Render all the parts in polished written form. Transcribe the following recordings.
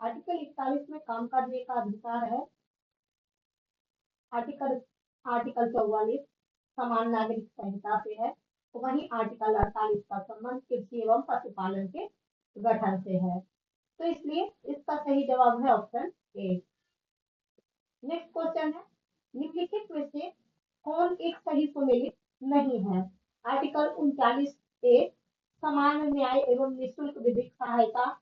Article 41 में काम करने का अधिकार है। आर्टिकल आर्टिकल 44 समान नागरिक संहिता से है। वहीं आर्टिकल 48 का संबंध कृषि एवं पशुपालन के गठन से है। तो इसलिए इसका सही जवाब है ऑप्शन ए। नेक्स्ट क्वेश्चन है, निम्नलिखित में से कौन एक सही सुमेलित नहीं है? आर्टिकल 39 ए समान न्याय एवं निःशुल्क विधिक सहायता,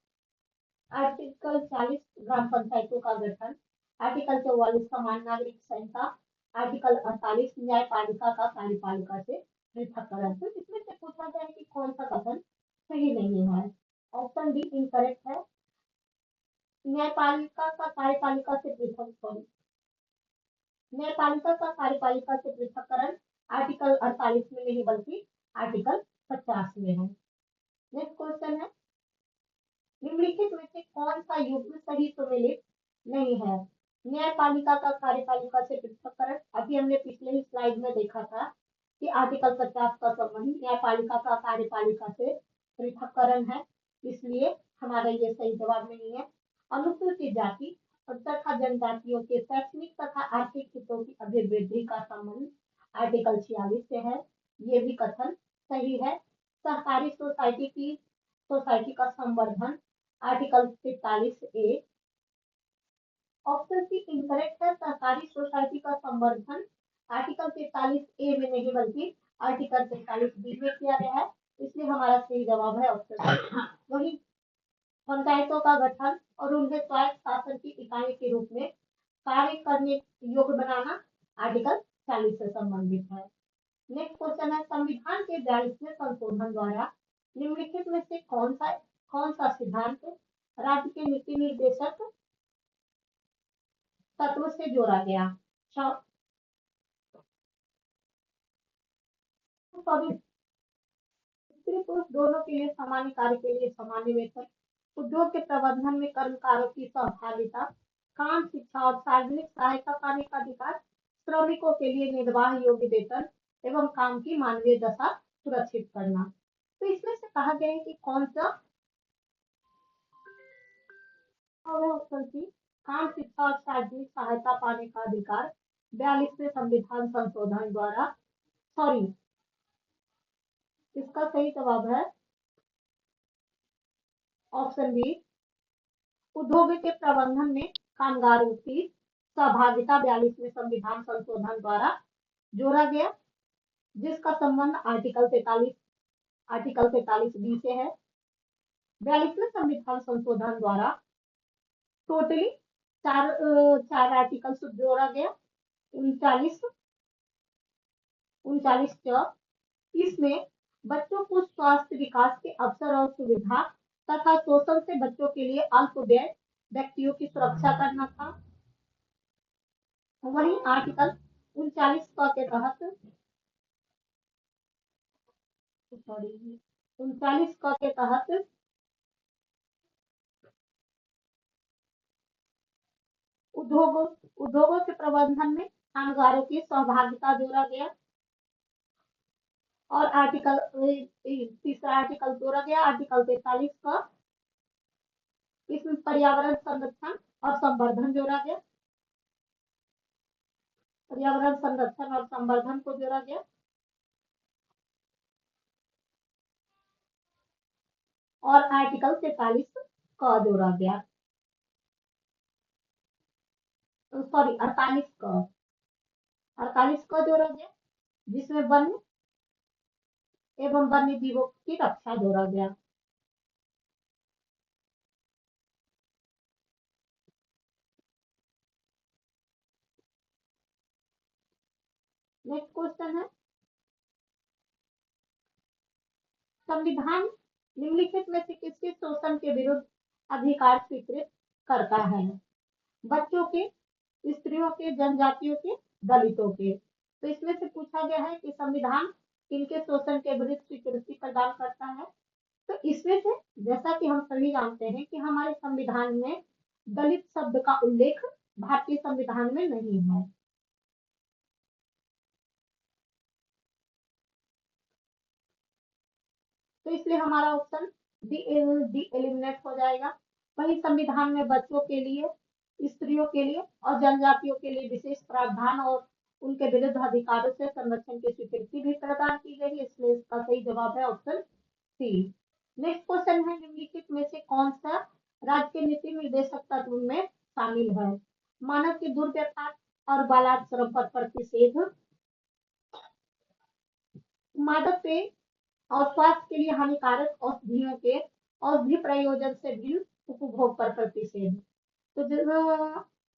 आर्टिकल 40 ग्राम पंचायतों का गठन, आर्टिकल 44 समान नागरिक संहिता, आर्टिकल 48 न्यायपालिका का कार्यपालिका से पृथक्करण। तो इसमें से पूछा गया है कि कौन सा कथन सही नहीं है। ऑप्शन डी इनकरेक्ट है। न्यायपालिका का कार्यपालिका से पृथक न्यायपालिका का कार्यपालिका से पृथक्करण आर्टिकल 48 में नहीं बल्कि आर्टिकल 50 में है। नेक्स्ट क्वेश्चन है, निम्नलिखित में से कौन सा युग्म सही सुमेलित नहीं है? न्यायपालिका का कार्यपालिका से पृथक्करण, अभी हमने पिछले ही स्लाइड में देखा था कि आर्टिकल 50 का संबंध न्यायपालिका का कार्यपालिका से पृथक्करण है, इसलिए हमारा ये सही जवाब नहीं है। अनुसूचित जाति और तथा जनजातियों के शैक्षणिक तथा आर्थिक हितों की अभिवृद्धि का संबंध आर्टिकल 46 से है, ये भी कथन सही है। सहकारी सोसाइटी का संवर्धन आर्टिकल 43 ए। ऑप्शन सी इनकरेक्ट है। सहकारी सोसाइटी का संवर्धन आर्टिकल 43 ए में नहीं बल्कि आर्टिकल 43 बी में किया गया है, इसलिए हमारा सही जवाब है ऑप्शन सी। वही पंचायतों का गठन और उन्हें स्वायत्त शासन की इकाई के रूप में कार्य करने योग्य बनाना आर्टिकल 40 से संबंधित है। नेक्स्ट क्वेश्चन है, संविधान के 42वें संशोधन द्वारा निम्नलिखित में से कौन सा सिद्धांत राज्य के नीति निर्देशक तत्व से जोड़ा गया? स्त्री पुरुष दोनों के लिए सामान्य कार्य के लिए सामान्य वेतन, उद्योग के प्रबंधन में कर्मकारों की सहभागिता, काम, शिक्षा और सार्वजनिक सहायता पाने का अधिकार, श्रमिकों के लिए निर्वाह योग्य वेतन एवं काम की मानवीय दशा सुरक्षित करना। तो इसमें से कहा गया है कि कौन सा ऑप्शन सी काम, शिक्षा और सार्वजनिक सहायता पाने का अधिकार 42वें संविधान संशोधन द्वारा, सॉरी, इसका सही जवाब है ऑप्शन बी, उद्योग के प्रबंधन में कामगारों की सहभागिता 42वें संविधान संशोधन द्वारा जोड़ा गया, जिसका संबंध आर्टिकल 43 बी से है। 42वें संविधान संशोधन द्वारा टोटली चार आर्टिकल जोड़ा गया, 39 इसमें बच्चों को स्वास्थ्य विकास के अवसर और सुविधा तथा शोषण से बच्चों के लिए अल्प व्यय व्यक्तियों की सुरक्षा करना था। वहीं आर्टिकल 39 के तहत 39 के तहत उद्योगों के प्रबंधन में कामगारों की सहभागिता जोड़ा गया और तीसरा आर्टिकल जोड़ा गया आर्टिकल 43 का, इसमें पर्यावरण संरक्षण और संवर्धन जोड़ा गया, पर्यावरण संरक्षण और संवर्धन को जोड़ा गया और आर्टिकल 43 का जोड़ा गया, सॉरी 48 का जोड़ा गया, जिसमें वन्य एवं वन्य जीवों की रक्षा जोड़ा गया। नेक्स्ट क्वेश्चन है, संविधान निम्नलिखित में से किसके शोषण के विरुद्ध अधिकार स्वीकृत करता है? बच्चों के, स्त्रियों के, जनजातियों के, दलितों के। तो इसमें से पूछा गया है कि संविधान किनके शोषण के विरुद्ध स्वीकृति प्रदान करता है? तो इसमें से जैसा कि हम सभी जानते हैं कि हमारे संविधान में दलित शब्द का उल्लेख भारतीय संविधान में नहीं है। तो इसलिए हमारा ऑप्शन डी एलिमिनेट हो जाएगा। वहीं संविधान में बच्चों के लिए, स्त्रियों के लिए और जनजातियों के लिए विशेष प्रावधान और उनके विरुद्ध अधिकारों से संरक्षण की स्वीकृति भी प्रदान की गई है, इसलिए इसका सही जवाब है ऑप्शन सी। नेक्स्ट क्वेश्चन है, निम्नलिखित में से कौन सा राज्य के नीति निर्देशक तत्व में शामिल है? मानव के दुर्व्यवहार और बालात श्रम पर प्रतिषेध, मादक पेय और स्वास्थ्य के लिए हानिकारक औषधियों के औषधि प्रयोजन से भिन्न उपभोग पर प्रतिषेध। तो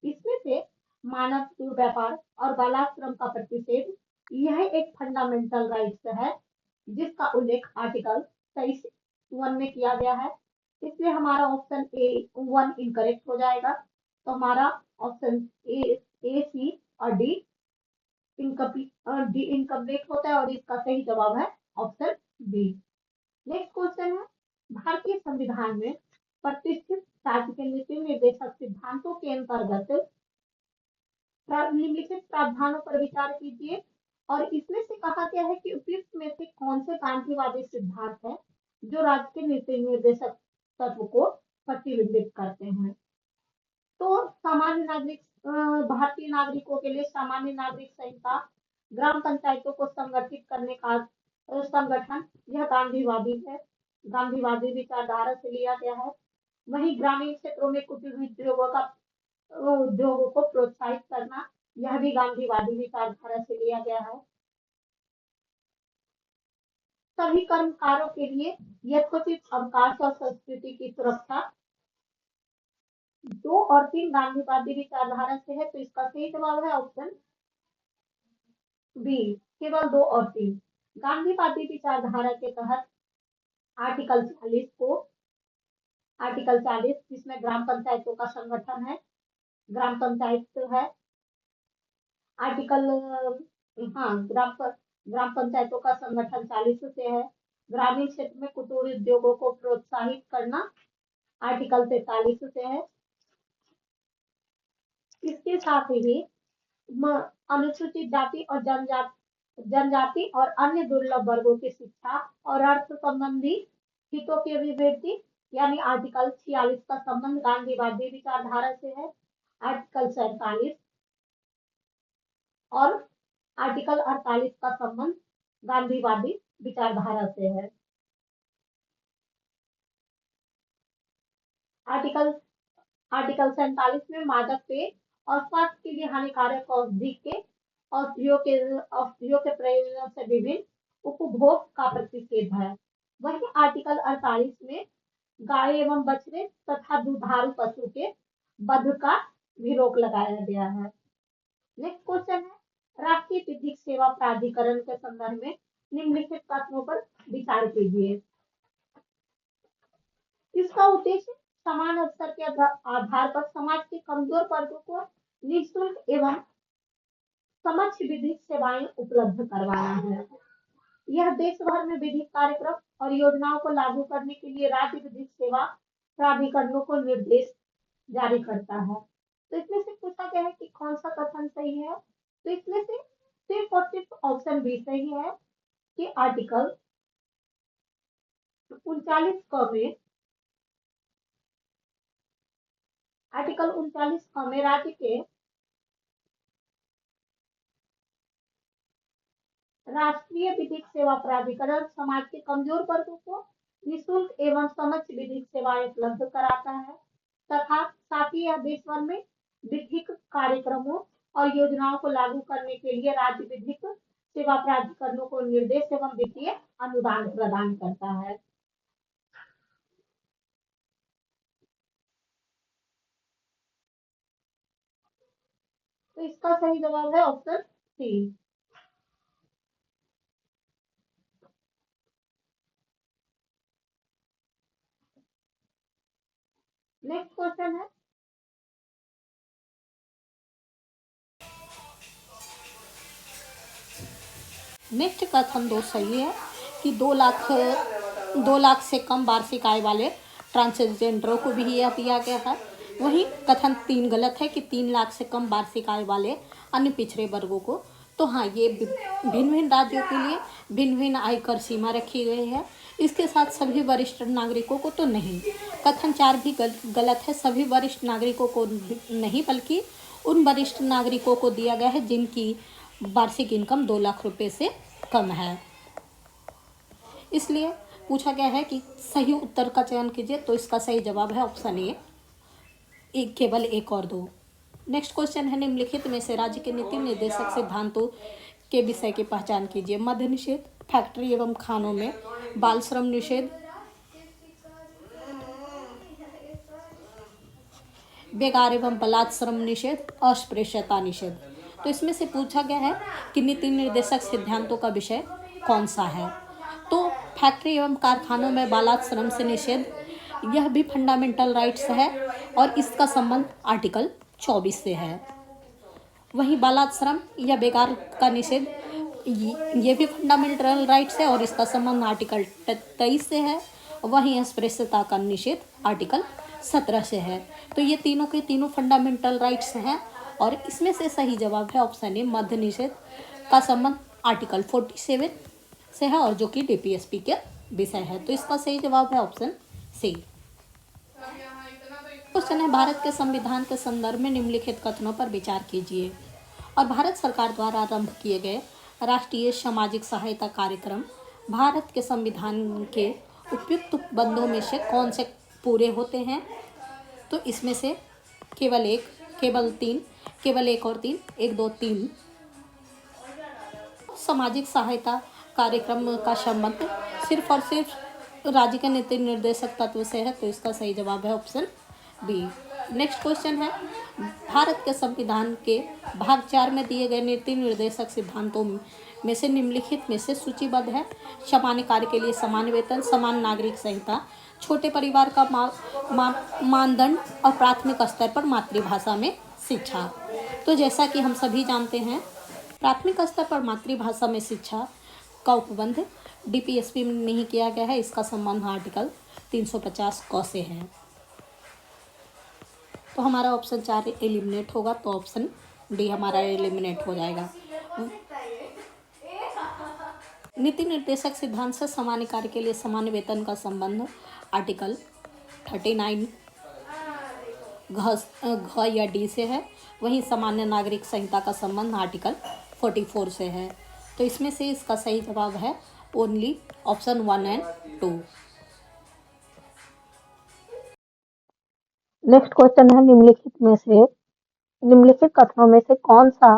इसमें से मानव दुर्व्यापार और बालाश्रम का प्रतिषेध यह एक फंडामेंटल राइट्स है जिसका उल्लेख आर्टिकल 23(1) में किया गया है, इसलिए हमारा ऑप्शन A1 इनकरेक्ट हो जाएगा। तो हमारा ऑप्शन ए सी और डी इनकम्प्लीट होता है और इसका सही जवाब है ऑप्शन बी। नेक्स्ट क्वेश्चन है, भारतीय संविधान में प्रतिष्ठित राज्य के नीति निर्देशक सिद्धांतों के अंतर्गत निम्नलिखित प्रावधानों पर विचार कीजिए और इसमें से कहा गया है कि उपयुक्त में से कौन से गांधीवादी सिद्धांत है जो राज्य के नीति निर्देशक तत्व को प्रतिबिंबित करते हैं। तो सामान्य नागरिक, भारतीय नागरिकों के लिए सामान्य नागरिक संहिता, ग्राम पंचायतों को संगठित करने का संगठन, यह गांधीवादी है, गांधीवादी विचारधारा से लिया गया है। वहीं ग्रामीण क्षेत्रों में कुटीर उद्योगों को प्रोत्साहित करना, यह भी गांधीवादी विचारधारा से लिया गया है। सभी कर्मकारों के लिए यथोचित अवकाश और संस्कृति की सुरक्षा, 2 और 3 गांधीवादी विचारधारा से है, तो इसका सही जवाब है ऑप्शन बी, केवल 2 और 3। गांधीवादी विचारधारा के तहत आर्टिकल 40 जिसमें ग्राम पंचायतों का संगठन है, ग्राम पंचायत है, आर्टिकल ग्राम पंचायतों का संगठन 40 से है। ग्रामीण क्षेत्र में कुटीर उद्योगों को प्रोत्साहित करना आर्टिकल 43 से है। इसके साथ ही अनुसूचित जाति और जनजाति और अन्य दुर्लभ वर्गों की शिक्षा और अर्थ संबंधी हितों की अभिवृद्धि यानी आर्टिकल 46 का संबंध गांधीवादी विचारधारा से है। आर्टिकल 47 और आर्टिकल 48 का संबंध गांधीवादी विचारधारा से है। आर्टिकल 47 में मादक पेय और स्वास्थ्य के लिए हानिकारक औषधियों के प्रयोजन से विभिन्न उपभोग का प्रतिषेध है। वहीं आर्टिकल 48 में गाय एवं बछड़े तथा दुधारू पशु के वध का भी रोक लगाया गया है। नेक्स्ट क्वेश्चन है, राष्ट्रीय विधिक सेवा प्राधिकरण के संदर्भ में निम्नलिखित तत्वों पर विचार कीजिए। इसका उद्देश्य समान अवसर के आधार पर समाज के कमजोर वर्गों को निःशुल्क एवं समक्ष विधिक सेवाएं उपलब्ध करवाना है। यह देश भर में विधिक कार्यक्रम और योजनाओं को लागू करने के लिए राज्य विधिक सेवा प्राधिकरणों को निर्देश जारी करता है। तो इसमें से पूछा गया है कि कौन सा कथन सही है, तो इसमें से सिर्फ और सिर्फ ऑप्शन बी सही है कि आर्टिकल 39 क में राज्य के राष्ट्रीय विधिक सेवा प्राधिकरण समाज के कमजोर वर्गों को निःशुल्क एवं समक्ष विधिक सेवाएं उपलब्ध कराता है तथा साथ ही यह देश भर में विधिक कार्यक्रमों और योजनाओं को लागू करने के लिए राज्य विधिक सेवा प्राधिकरणों को निर्देश एवं वित्तीय अनुदान प्रदान करता है। तो इसका सही जवाब है ऑप्शन सी। नेक्स्ट क्वेश्चन है, नेक्स्ट कथन 2 सही है कि 2 लाख से कम वार्षिक आय वाले ट्रांसजेंडरों को भी यह दिया गया है। वहीं कथन 3 गलत है कि 3 लाख से कम वार्षिक आय वाले अन्य पिछड़े वर्गों को। तो हाँ, ये भिन्न भिन्न राज्यों के लिए भिन्न भिन्न आयकर सीमा रखी गई है। इसके साथ सभी वरिष्ठ नागरिकों को तो नहीं। कथन 4 भी गलत है, सभी वरिष्ठ नागरिकों को नहीं, बल्कि उन वरिष्ठ नागरिकों को दिया गया है जिनकी वार्षिक इनकम 2 लाख रुपए से कम है। इसलिए पूछा गया है कि सही उत्तर का चयन कीजिए, तो इसका सही जवाब है ऑप्शन ए, केवल 1 और 2। नेक्स्ट क्वेश्चन है, निम्नलिखित में से राज्य के नीति निर्देशक सिद्धांतों के विषय की पहचान कीजिए। मद्य निषेध, फैक्ट्री एवं खानों में बाल श्रम निषेध, बेगार एवं बलात् श्रम निषेध, अस्पृश्यता निषेध। तो इसमें से पूछा गया है कि नीति निर्देशक सिद्धांतों का विषय कौन सा है। तो फैक्ट्री एवं कारखानों में बालात् श्रम से निषेध, यह भी फंडामेंटल राइट्स है और इसका संबंध आर्टिकल 24 से है। वहीं बालात् श्रम या बेगार का निषेध, ये भी फंडामेंटल राइट्स है और इसका संबंध आर्टिकल 23 से है। वहीं अस्पृश्यता का निषेध आर्टिकल 17 से है। तो ये तीनों के तीनों फंडामेंटल राइट्स हैं और इसमें से सही जवाब है ऑप्शन ए, मद्य निषेध का संबंध आर्टिकल 47 से है और जो कि डीपीएसपी के विषय है। तो इसका सही जवाब है ऑप्शन सी। क्वेश्चन है, भारत के संविधान के संदर्भ में निम्नलिखित कथनों पर विचार कीजिए। और भारत सरकार द्वारा आरंभ किए गए राष्ट्रीय सामाजिक सहायता कार्यक्रम भारत के संविधान के उपयुक्त बंदों में से कौन से पूरे होते हैं। तो इसमें से केवल 1, केवल 3, केवल 1 और 3, 1, 2, 3। सामाजिक सहायता कार्यक्रम का संबंध सिर्फ और सिर्फ राज्य के नीति निर्देशक तत्व से है। तो इसका सही जवाब है ऑप्शन बी। नेक्स्ट क्वेश्चन है, भारत के संविधान के भाग 4 में दिए गए नीति निर्देशक सिद्धांतों में से निम्नलिखित में से सूचीबद्ध है। सामान्य कार्य के लिए समान वेतन, समान नागरिक संहिता, छोटे परिवार का मानदंड और प्राथमिक स्तर पर मातृभाषा में शिक्षा। तो जैसा कि हम सभी जानते हैं, प्राथमिक स्तर पर मातृभाषा में शिक्षा का उपबंध डीपीएसपी में नहीं किया गया है। इसका संबंध आर्टिकल 350 क से है। तो हमारा ऑप्शन 4 एलिमिनेट होगा, तो ऑप्शन डी हमारा एलिमिनेट हो जाएगा। नीति निर्देशक सिद्धांत से सामान्य कार्य के लिए समान वेतन का संबंध आर्टिकल 39 घ या डी से है। वहीं सामान्य नागरिक संहिता का संबंध आर्टिकल 44 से है। तो इसमें से इसका सही जवाब है only option 1 and 2। Next question है, निम्नलिखित कथनों में से कौन सा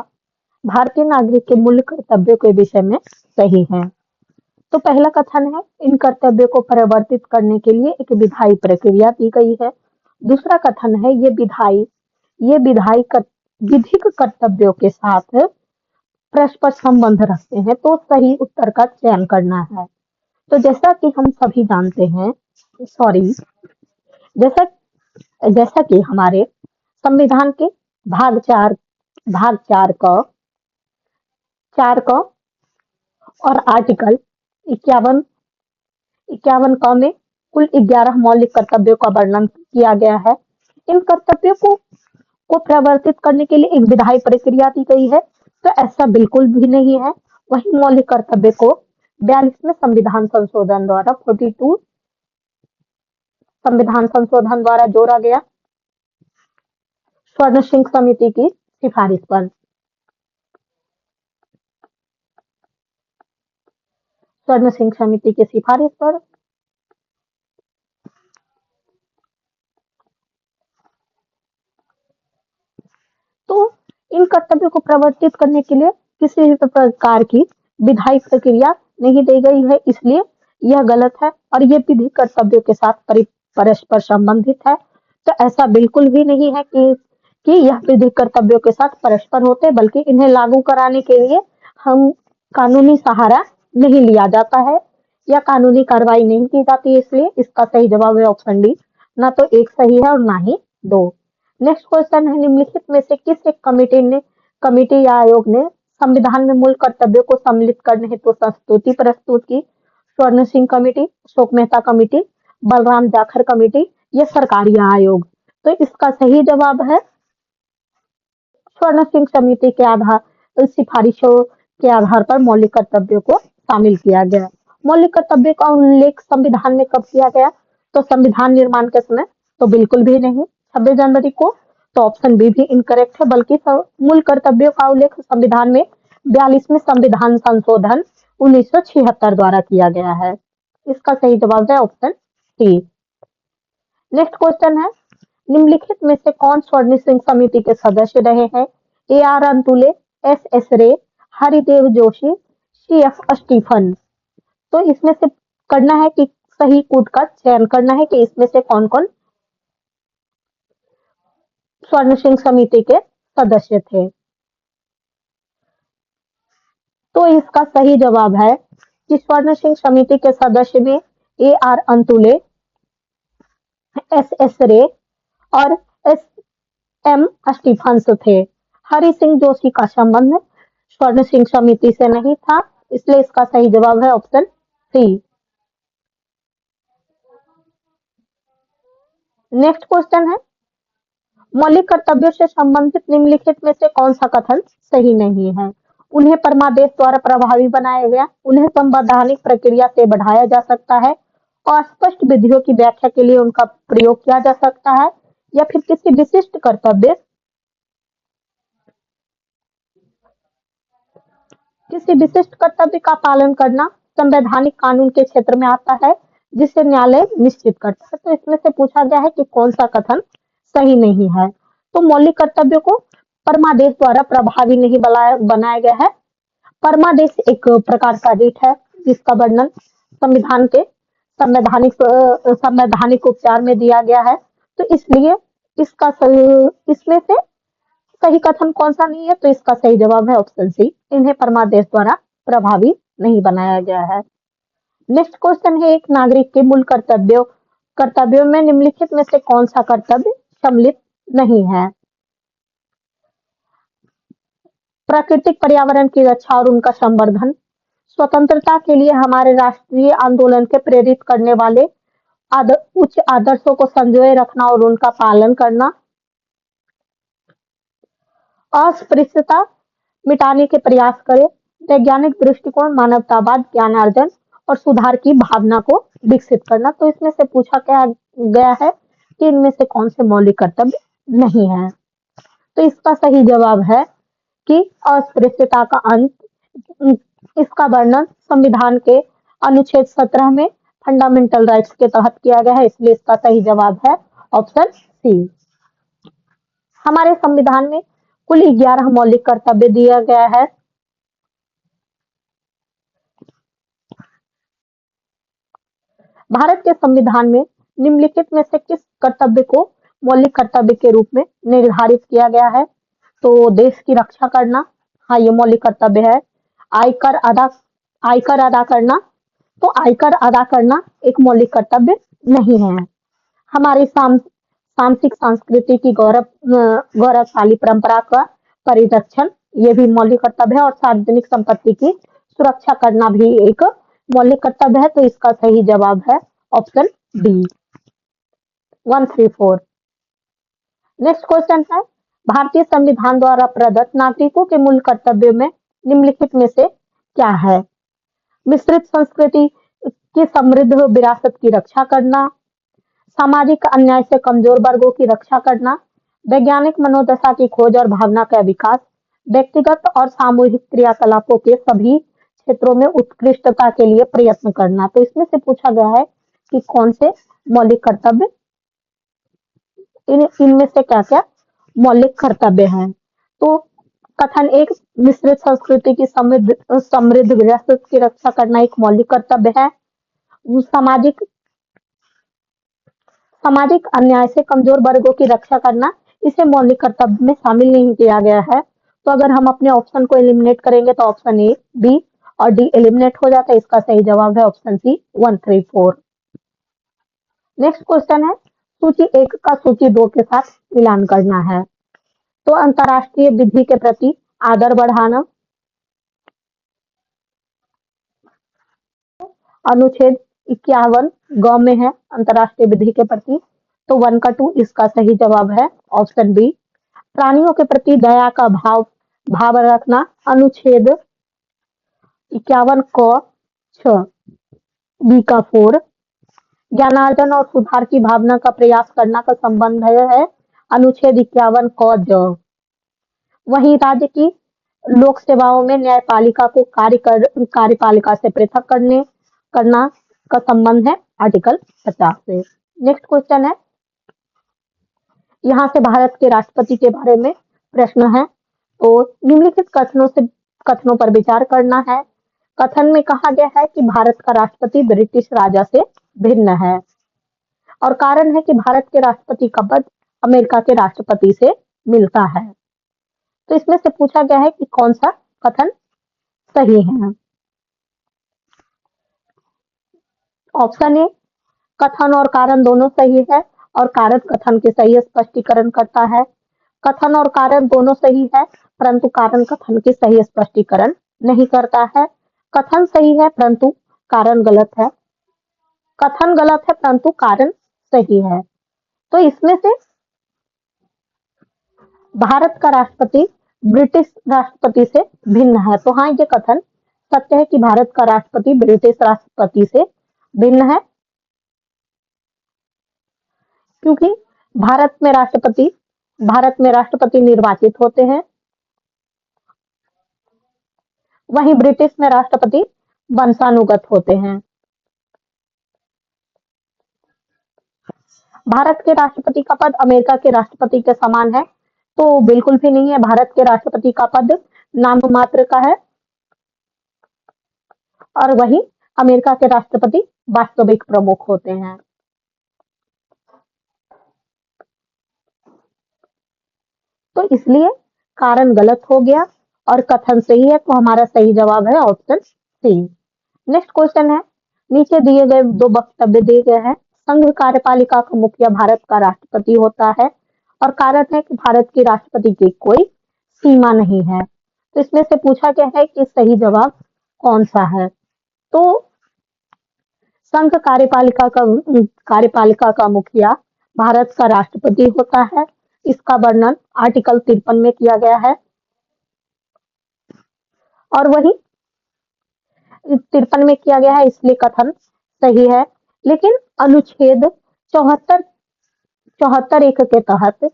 भारतीय नागरिक के मूल कर्तव्यों के विषय में सही है। तो पहला कथन है, इन कर्तव्यों को परिवर्तित करने के लिए एक विधायी प्रक्रिया दी गई है। दूसरा कथन है, ये विधिक कर्तव्यों के साथ परस्पर संबंध रखते हैं। तो सही उत्तर का चयन करना है। तो जैसा कि हम सभी जानते हैं, जैसा कि हमारे संविधान के भाग 4 का और आर्टिकल 51 क में कुल 11 मौलिक कर्तव्यों का वर्णन किया गया है। इन कर्तव्यों को प्रवर्तित करने के लिए एक विधायी प्रक्रिया दी गई है। तो ऐसा बिल्कुल भी नहीं है। वही मौलिक कर्तव्य को 42वें संविधान संशोधन द्वारा 42 संविधान संशोधन द्वारा जोड़ा गया स्वर्ण सिंह समिति की सिफारिश पर। स्वर्ण सिंह समिति की सिफारिश पर तो इन कर्तव्यों को प्रवर्तित करने के लिए किसी भी प्रकार की विधायी प्रक्रिया नहीं दी गई है, इसलिए यह गलत है और ये विधि कर्तव्यों के साथ परस्पर संबंधित है। तो ऐसा बिल्कुल भी नहीं है कि यह विधि कर्तव्यों के साथ परस्पर होते, बल्कि इन्हें लागू कराने के लिए हम कानूनी सहारा नहीं लिया जाता है या कानूनी कार्रवाई नहीं की जाती है। इसलिए इसका सही जवाब है ऑप्शन डी, ना तो 1 सही है और ना ही 2। नेक्स्ट क्वेश्चन है, निम्नलिखित में से किस एक कमेटी या आयोग ने संविधान में मूल कर्तव्यों को सम्मिलित करने हेतु संस्तुति प्रस्तुत की। स्वर्ण Singh committee, Ashok Mehta committee, Balram Jakhar committee या सरकारी आयोग। तो इसका सही जवाब है स्वर्ण सिंह समिति के सिफारिशों के आधार पर मौलिक कर्तव्यों को शामिल किया गया। मौलिक कर्तव्य का उल्लेख संविधान में कब किया गया? तो संविधान निर्माण के समय तो बिल्कुल भी नहीं, 26 जनवरी को। तो ऑप्शन बी भी इनकरेक्ट है, बल्कि मूल कर्तव्यों का उल्लेख संविधान में 42वें संविधान संशोधन 1976 द्वारा किया गया है। इसका सही जवाब है ऑप्शन सी। नेक्स्ट क्वेश्चन है, निम्नलिखित में से कौन स्वर्ण सिंह समिति के सदस्य रहे हैं? A R Antulay, S S Ray, Haridev Joshi, C F Stephen. तो इसमें से करना है कि सही कूट का चयन करना है कि इसमें से कौन कौन स्वर्ण सिंह समिति के सदस्य थे। तो इसका सही जवाब है कि स्वर्ण सिंह समिति के सदस्य में ए आर अंतुले, एस एस रे और एस एम स्टीफन्स थे। हरि सिंह जोशी का संबंध स्वर्ण सिंह समिति से नहीं था, इसलिए इसका सही जवाब है ऑप्शन सी। नेक्स्ट क्वेश्चन है, मौलिक कर्तव्यों से संबंधित निम्नलिखित में से कौन सा कथन सही नहीं है? उन्हें परमादेश द्वारा प्रभावी बनाया गया, उन्हें संवैधानिक प्रक्रिया से बढ़ाया जा सकता है, अस्पष्ट विधियों की व्याख्या के लिए उनका प्रयोग किया जा सकता है, या फिर किसी विशिष्ट कर्तव्य का पालन करना संवैधानिक कानून के क्षेत्र में आता है, जिसे न्यायालय निश्चित करता है। तो इसमें से पूछा गया है कि कौन सा कथन सही नहीं है। तो मौलिक कर्तव्यों को परमादेश द्वारा प्रभावी नहीं बनाया गया है। परमादेश एक प्रकार का रीट है जिसका वर्णन संविधान के संवैधानिक उपचार में दिया गया है। तो इसलिए इसमें से सही कथन कौन सा नहीं है? तो इसका सही जवाब है ऑप्शन सी, इन्हें परमादेश द्वारा प्रभावी नहीं बनाया गया है। नेक्स्ट क्वेश्चन है, एक नागरिक के मूल कर्तव्यों में निम्नलिखित में से कौन सा कर्तव्य सम्मिलित नहीं है? प्राकृतिक पर्यावरण की रक्षा और उनका संवर्धन, स्वतंत्रता के लिए हमारे राष्ट्रीय आंदोलन के प्रेरित करने वाले उच्च आदर्शों को संजोए रखना और उनका पालन करना, अस्पृश्यता मिटाने के प्रयास करें, वैज्ञानिक दृष्टिकोण, मानवतावाद, ज्ञानार्जन और सुधार की भावना को विकसित करना। तो इसमें से पूछा गया है कि इनमें से कौन से मौलिक कर्तव्य नहीं है? तो इसका सही जवाब है कि अस्पृश्यता का अंत, इसका वर्णन संविधान के अनुच्छेद 17 में फंडामेंटल राइट्स के तहत किया गया है, इसलिए इसका सही जवाब है ऑप्शन सी। हमारे संविधान में कुल 11 मौलिक कर्तव्य दिया गया है। भारत के संविधान में निम्नलिखित में से किस कर्तव्य को मौलिक कर्तव्य के रूप में निर्धारित किया गया है? तो देश की रक्षा करना, हाँ ये मौलिक कर्तव्य है। आयकर अदा करना, तो आयकर अदा करना एक मौलिक कर्तव्य नहीं है। हमारी सांस्कृतिक संस्कृति की गौरवशाली परंपरा का परिरक्षण, ये भी मौलिक कर्तव्य है। और सार्वजनिक संपत्ति की सुरक्षा करना भी एक मौलिक कर्तव्य है। तो इसका सही जवाब है ऑप्शन डी 134। नेक्स्ट क्वेश्चन है, भारतीय संविधान द्वारा प्रदत्त नागरिकों के मूल कर्तव्यों में निम्नलिखित में से क्या है? मिश्रित संस्कृति की समृद्ध विरासत की रक्षा करना, सामाजिक अन्याय से कमजोर वर्गों की रक्षा करना, वैज्ञानिक मनोदशा की खोज और भावना का विकास, व्यक्तिगत और सामूहिक क्रियाकलापों के सभी क्षेत्रों में उत्कृष्टता के लिए प्रयत्न करना। तो इसमें से पूछा गया है कि कौन से मौलिक कर्तव्य, इनमें से क्या क्या मौलिक कर्तव्य हैं? तो कथन एक, मिश्रित संस्कृति की समृद्ध विरासत की रक्षा करना एक मौलिक कर्तव्य है। सामाजिक अन्याय से कमजोर वर्गों की रक्षा करना, इसे मौलिक कर्तव्य में शामिल नहीं किया गया है। तो अगर हम अपने ऑप्शन को एलिमिनेट करेंगे तो ऑप्शन ए, बी और डी एलिमिनेट हो जाता है। इसका सही जवाब है ऑप्शन सी 134। नेक्स्ट क्वेश्चन है, सूची 1 का सूची 2 के साथ मिलान करना है। तो अंतर्राष्ट्रीय विधि के प्रति आदर बढ़ाना, अनुच्छेद 51 ग में है अंतर्राष्ट्रीय विधि के प्रति। तो 1 का 2 इसका सही जवाब है ऑप्शन बी। प्राणियों के प्रति दया का भाव रखना, अनुच्छेद 51 क 6। बी का 4, ज्ञानार्जन और सुधार की भावना का प्रयास करना का संबंध है अनुच्छेद 51 क ज। वहीं राज्य की लोक सेवाओं में न्यायपालिका को कार्यपालिका से पृथक करना का संबंध है आर्टिकल 50 से। नेक्स्ट क्वेश्चन है, यहाँ से भारत के राष्ट्रपति के बारे में प्रश्न है। तो निम्नलिखित कथनों पर विचार करना है। कथन में कहा गया है कि भारत का राष्ट्रपति ब्रिटिश राजा से भिन्न है, और कारण है कि भारत के राष्ट्रपति का पद अमेरिका के राष्ट्रपति से मिलता है। तो इसमें से पूछा गया है कि कौन सा कथन सही है। ऑप्शन ए, कथन और कारण दोनों सही है और कारण कथन के सही स्पष्टीकरण करता है। कथन और कारण दोनों सही है परंतु कारण कथन के सही स्पष्टीकरण नहीं करता है। कथन सही है परंतु कारण गलत है। कथन गलत है परंतु कारण सही है। तो इसमें से भारत का राष्ट्रपति ब्रिटिश राष्ट्रपति से भिन्न है। तो हाँ, ये कथन सत्य है कि भारत का राष्ट्रपति ब्रिटिश राष्ट्रपति से भिन्न है, क्योंकि भारत में राष्ट्रपति निर्वाचित होते हैं, वहीं ब्रिटिश में राष्ट्रपति वंशानुगत होते हैं। भारत के राष्ट्रपति का पद अमेरिका के राष्ट्रपति के समान है, तो बिल्कुल भी नहीं है। भारत के राष्ट्रपति का पद नाम मात्र का है और वहीं अमेरिका के राष्ट्रपति वास्तविक प्रमुख होते हैं। तो इसलिए कारण गलत हो गया और कथन सही है, तो हमारा सही जवाब है ऑप्शन सी। नेक्स्ट क्वेश्चन है, नीचे दिए गए दो वक्तव्य दिए गए हैं। संघ कार्यपालिका का मुखिया भारत का राष्ट्रपति होता है और कारण है कि भारत के राष्ट्रपति की कोई सीमा नहीं है। तो इसमें से पूछा गया है कि सही जवाब कौन सा है। तो संघ कार्यपालिका का मुखिया भारत का राष्ट्रपति होता है। इसका वर्णन आर्टिकल 53 में किया गया है और वही 53 में किया गया है, इसलिए कथन सही है। लेकिन अनुच्छेद 74 एक के तहत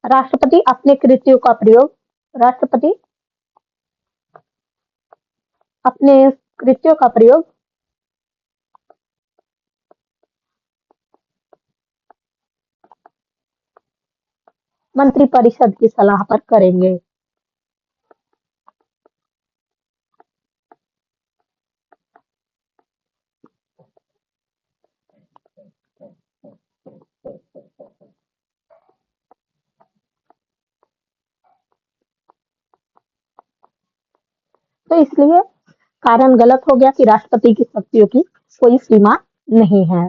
राष्ट्रपति अपने कृत्यों का प्रयोग मंत्रिपरिषद की सलाह पर करेंगे। तो इसलिए कारण गलत हो गया कि राष्ट्रपति की शक्तियों की कोई सीमा नहीं है।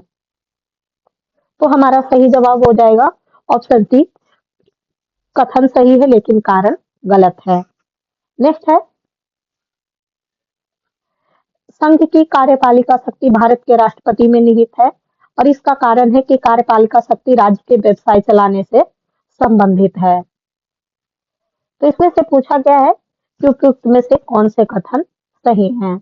तो हमारा सही जवाब हो जाएगा ऑप्शन सी, कथन सही है लेकिन कारण गलत है। नेक्स्ट है, संघ की कार्यपालिका शक्ति भारत के राष्ट्रपति में निहित है और इसका कारण है कि कार्यपालिका शक्ति राज्य के व्यवसाय चलाने से संबंधित है। तो इसमें से पूछा गया है कि उपयुक्त में से कौन से कथन सही हैं।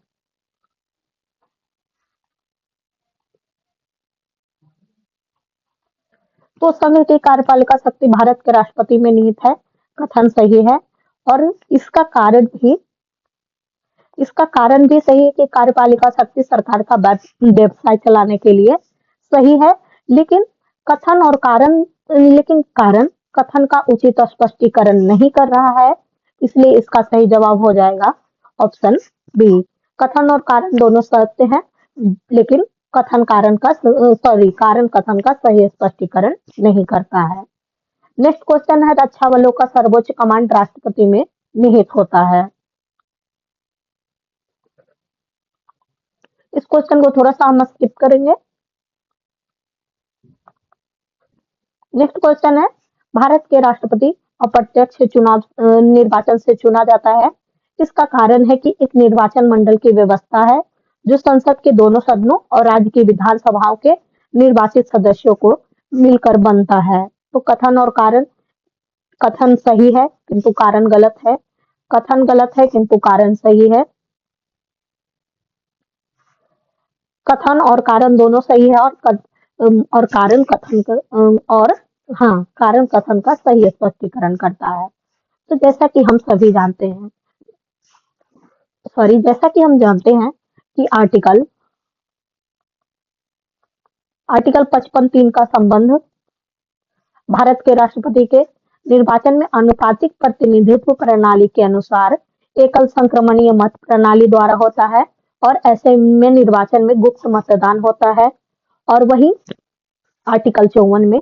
तो संघ की कार्यपालिका शक्ति भारत के राष्ट्रपति में निहित है, कथन सही है और इसका कारण भी सही है कि कार्यपालिका शक्ति सरकार का व्यवसाय चलाने के लिए सही है। लेकिन कारण कथन का उचित स्पष्टीकरण नहीं कर रहा है, इसलिए इसका सही जवाब हो जाएगा ऑप्शन बी। कथन और कारण दोनों सत्य हैं, लेकिन कारण कथन का सही स्पष्टीकरण नहीं करता है। नेक्स्ट क्वेश्चन है, रक्षा बलों का सर्वोच्च कमांड राष्ट्रपति में निहित होता है। इस क्वेश्चन को थोड़ा सा हम स्किप करेंगे। नेक्स्ट क्वेश्चन है, भारत के राष्ट्रपति अप्रत्यक्ष निर्वाचन से चुना जाता है। इसका कारण है कि एक निर्वाचन मंडल की व्यवस्था है जो संसद के दोनों सदनों और राज्य की विधानसभाओं के निर्वाचित सदस्यों को मिलकर बनता है। तो कथन सही है किंतु कारण गलत है। कथन गलत है किंतु कारण सही है। कथन और कारण दोनों सही है, और कारण कथन का और हाँ, कारण कथन का सही स्पष्टीकरण करता है। तो जैसा कि हम जानते हैं कि आर्टिकल 55(3) का संबंध भारत के राष्ट्रपति के निर्वाचन में आनुपातिक प्रतिनिधित्व प्रणाली के अनुसार एकल संक्रमणीय मत प्रणाली द्वारा होता है, और ऐसे में निर्वाचन में गुप्त मतदान होता है। और वही आर्टिकल 54 में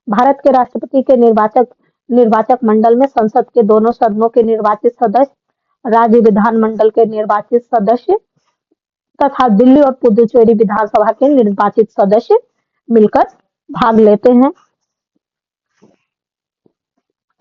भारत के राष्ट्रपति के निर्वाचक मंडल में संसद के दोनों सदनों के निर्वाचित सदस्य, राज्य विधानमंडल के निर्वाचित सदस्य तथा दिल्ली और पुदुचेरी विधानसभा के निर्वाचित सदस्य मिलकर भाग लेते हैं।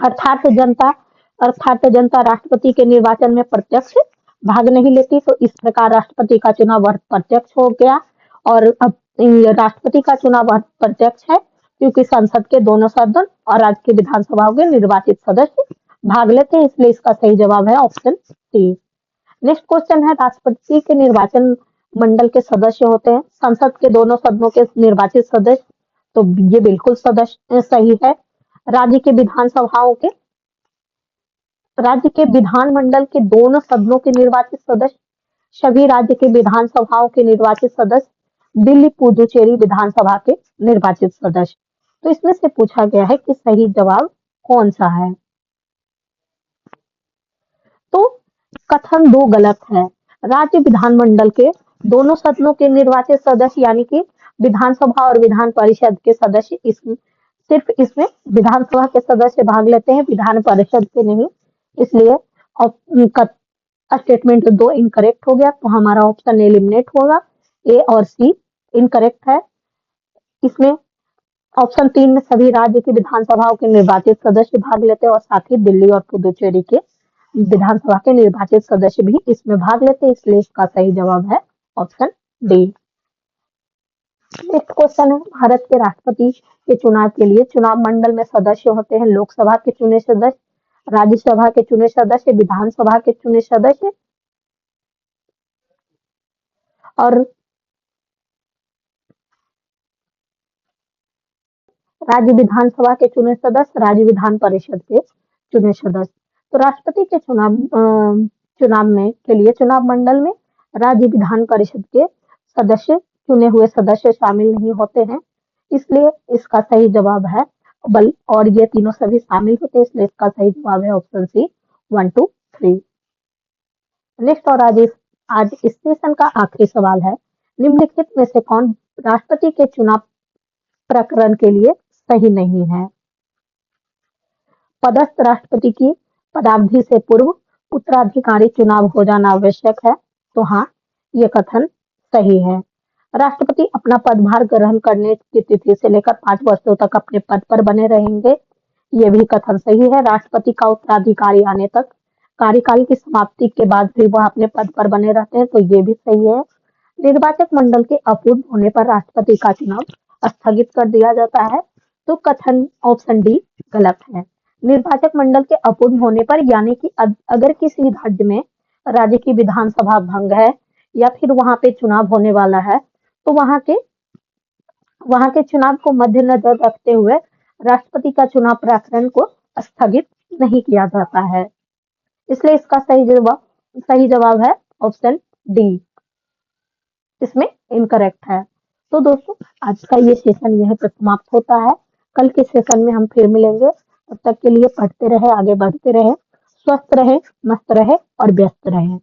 अर्थात जनता राष्ट्रपति के निर्वाचन में प्रत्यक्ष भाग नहीं लेती। तो इस प्रकार राष्ट्रपति का चुनाव प्रत्यक्ष हो गया, और अब राष्ट्रपति का चुनाव प्रत्यक्ष है क्योंकि संसद के दोनों सदन और राज्य की विधानसभाओं के निर्वाचित सदस्य भाग लेते हैं, इसलिए इसका सही जवाब है ऑप्शन सी। नेक्स्ट क्वेश्चन है, राष्ट्रपति के निर्वाचन मंडल के सदस्य होते हैं संसद के दोनों सदनों के निर्वाचित सदस्य, तो ये बिल्कुल सही है। राज्य के विधानमंडल के दोनों सदनों के निर्वाचित सदस्य, सभी राज्य के विधानसभाओं के निर्वाचित सदस्य, दिल्ली पुदुचेरी विधानसभा के निर्वाचित सदस्य। तो इसमें से पूछा गया है कि सही जवाब कौन सा है। तो कथन 2 गलत है। राज्य विधानमंडल के दोनों सदनों के निर्वाचित सदस्य यानी कि विधानसभा और विधान परिषद के सदस्य, सिर्फ इसमें विधानसभा के सदस्य भाग लेते हैं, विधान परिषद के नहीं, इसलिए स्टेटमेंट 2 इनकरेक्ट हो गया। तो हमारा ऑप्शन एलिमिनेट होगा, ए और सी इनकरेक्ट है। इसमें ऑप्शन 3 में सभी राज्य की विधानसभाओं के निर्वाचित सदस्य भाग लेते हैं, और साथ ही दिल्ली और पुदुचेरी के विधानसभा के निर्वाचित सदस्य भी इसमें भाग लेते हैं, इसलिए इसका सही जवाब है ऑप्शन डी। नेक्स्ट क्वेश्चन है, भारत के राष्ट्रपति के चुनाव के लिए चुनाव मंडल में सदस्य होते हैं लोकसभा के चुने सदस्य, राज्यसभा के चुने सदस्य, विधानसभा के चुने सदस्य और राज्य विधानसभा के चुने सदस्य, राज्य विधान परिषद के चुने सदस्य। तो राष्ट्रपति के चुनाव मंडल में राज्य विधान परिषद के सदस्य, चुने हुए सदस्य शामिल नहीं होते हैं, इसलिए इसका सही जवाब है और ये तीनों सभी शामिल होते हैं, इसलिए इसका सही जवाब है ऑप्शन सी 1, 2, 3। नेक्स्ट और आज इस सेशन का आखिरी सवाल है, निम्नलिखित में से कौन राष्ट्रपति के चुनाव प्रकरण के लिए सही नहीं है। पदस्थ राष्ट्रपति की पदावधि से पूर्व उत्तराधिकारी चुनाव हो जाना आवश्यक है, तो हाँ, ये कथन सही है। राष्ट्रपति अपना पदभार ग्रहण करने की तिथि से लेकर 5 वर्षों तक अपने पद पर बने रहेंगे, ये भी कथन सही है। राष्ट्रपति का उत्तराधिकारी आने तक कार्यकाल की समाप्ति के बाद भी वह अपने पद पर बने रहते हैं, तो ये भी सही है। निर्वाचक मंडल के अपूर्ण होने पर राष्ट्रपति का चुनाव स्थगित कर दिया जाता है, तो कथन ऑप्शन डी गलत है। निर्वाचक मंडल के अपूर्ण होने पर यानी कि अगर किसी राज्य की विधानसभा भंग है या फिर वहां पे चुनाव होने वाला है, तो वहां के चुनाव को मद्देनजर रखते हुए राष्ट्रपति का चुनाव प्रकरण को स्थगित नहीं किया जाता है, इसलिए इसका सही जवाब है ऑप्शन डी। इसमें इनकरेक्ट है। तो दोस्तों, आज का ये सेशन यहीं पर समाप्त होता है। कल के सेशन में हम फिर मिलेंगे, तब तक के लिए पढ़ते रहे, आगे बढ़ते रहे, स्वस्थ रहे, मस्त रहे और व्यस्त रहे।